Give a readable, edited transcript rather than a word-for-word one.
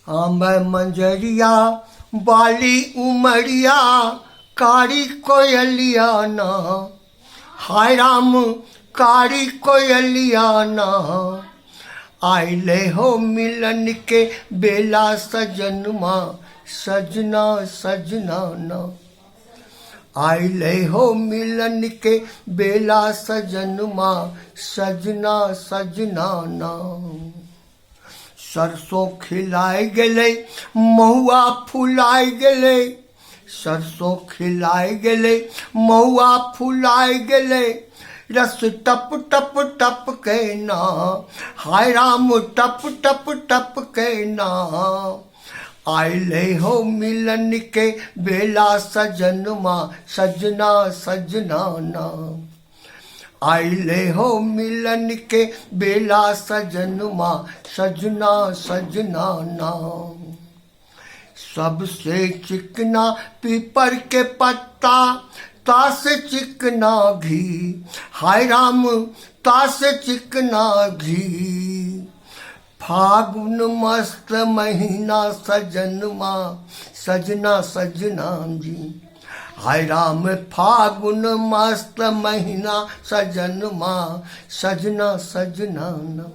मैं मंजरिया बाली उमरिया कारी कोयलिया ना, हाय राम कारी कोयलिया ना, आइले हो मिलन के बेला सजनमा, सजना सजना ना, आइले हो मिलन के बेला सजनमा, सजना सजना ना। सरसों खिलाए गेले महुआ फुलाए गेले, सरसों खिलाए गेले महुआ फुलाए गेले, रस टप टप टप के ना, हाय राम टप टप टप के ना, आइले हो मिलन के बेला सजनमा, सजना सजना ना, आइले हो मिलन के बेला सजनमा, सजना सजना ना। सबसे चिकना पीपर के पत्ता, तास चिकना घी, हाय राम तास चिकना घी, फागुन मस्त महीना सजनमा, सजना सजना जी, हाय राम फागुन मस्त महीना सजनमा, सजना सजना ना।